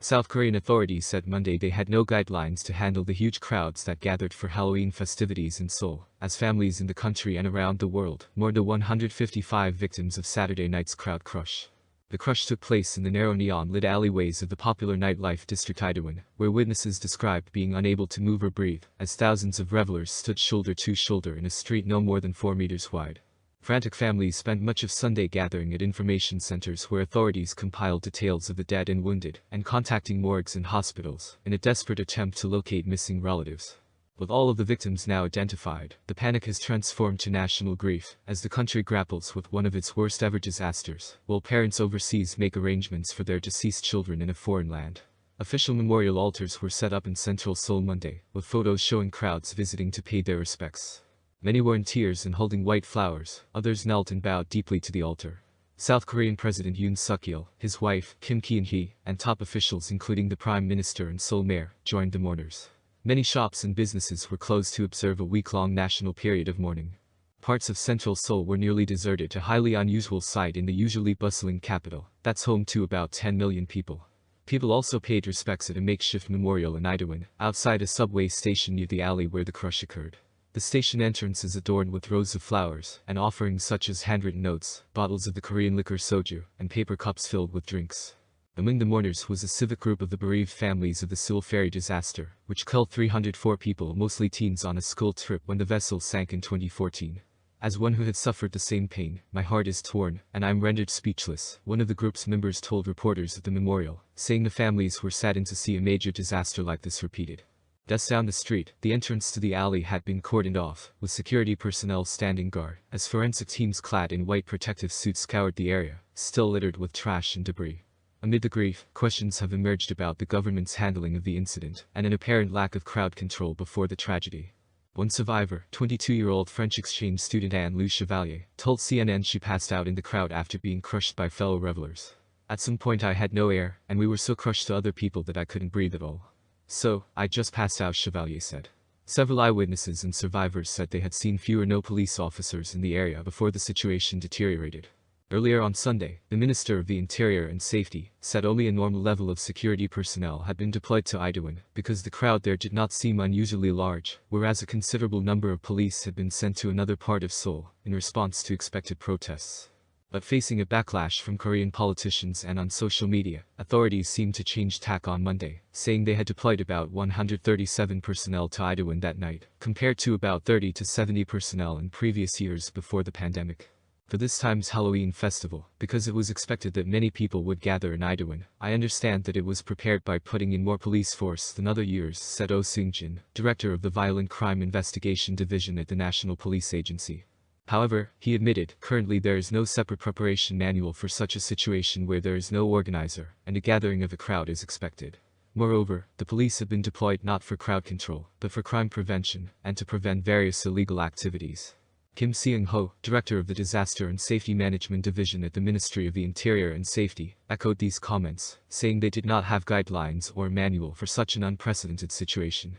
South Korean authorities said Monday they had no guidelines to handle the huge crowds that gathered for Halloween festivities in Seoul, as families in the country and around the world mourned the 155 victims of Saturday night's crowd crush. The crush took place in the narrow neon-lit alleyways of the popular nightlife district Itaewon, where witnesses described being unable to move or breathe, as thousands of revelers stood shoulder to shoulder in a street no more than 4 meters wide. Frantic families spent much of Sunday gathering at information centers where authorities compiled details of the dead and wounded, and contacting morgues and hospitals, in a desperate attempt to locate missing relatives. With all of the victims now identified, the panic has transformed to national grief, as the country grapples with one of its worst-ever disasters, while parents overseas make arrangements for their deceased children in a foreign land. Official memorial altars were set up in central Seoul Monday, with photos showing crowds visiting to pay their respects. Many were in tears and holding white flowers, others knelt and bowed deeply to the altar. South Korean President Yoon Suk-yeol, his wife, Kim Ki-hee, and top officials including the Prime Minister and Seoul Mayor, joined the mourners. Many shops and businesses were closed to observe a week-long national period of mourning. Parts of central Seoul were nearly deserted, a highly unusual sight in the usually bustling capital, that's home to about 10 million people. People also paid respects at a makeshift memorial in Itaewon, outside a subway station near the alley where the crush occurred. The station entrance is adorned with rows of flowers, and offerings such as handwritten notes, bottles of the Korean liquor soju, and paper cups filled with drinks. Among the mourners was a civic group of the bereaved families of the Seoul ferry disaster, which killed 304 people, mostly teens, on a school trip when the vessel sank in 2014. As one who had suffered the same pain, my heart is torn, and I am rendered speechless, one of the group's members told reporters at the memorial, saying the families were saddened to see a major disaster like this repeated. Just down the street, the entrance to the alley had been cordoned off, with security personnel standing guard, as forensic teams clad in white protective suits scoured the area, still littered with trash and debris. Amid the grief, questions have emerged about the government's handling of the incident, and an apparent lack of crowd control before the tragedy. One survivor, 22-year-old French exchange student Anne-Lou Chevalier, told CNN she passed out in the crowd after being crushed by fellow revelers. At some point I had no air, and we were so crushed to other people that I couldn't breathe at all. So, I just passed out, Chevalier said. Several eyewitnesses and survivors said they had seen few or no police officers in the area before the situation deteriorated. Earlier on Sunday, the Minister of the Interior and Safety said only a normal level of security personnel had been deployed to Itaewon because the crowd there did not seem unusually large, whereas a considerable number of police had been sent to another part of Seoul in response to expected protests. But facing a backlash from Korean politicians and on social media, authorities seemed to change tack on Monday, saying they had deployed about 137 personnel to Itaewon that night, compared to about 30 to 70 personnel in previous years before the pandemic. For this time's Halloween festival, because it was expected that many people would gather in Itaewon, I understand that it was prepared by putting in more police force than other years, said Oh Seung-jin, director of the Violent Crime Investigation Division at the National Police Agency. However, he admitted, currently there is no separate preparation manual for such a situation where there is no organizer, and a gathering of a crowd is expected. Moreover, the police have been deployed not for crowd control, but for crime prevention, and to prevent various illegal activities. Kim Seung-ho, director of the Disaster and Safety Management Division at the Ministry of the Interior and Safety, echoed these comments, saying they did not have guidelines or a manual for such an unprecedented situation.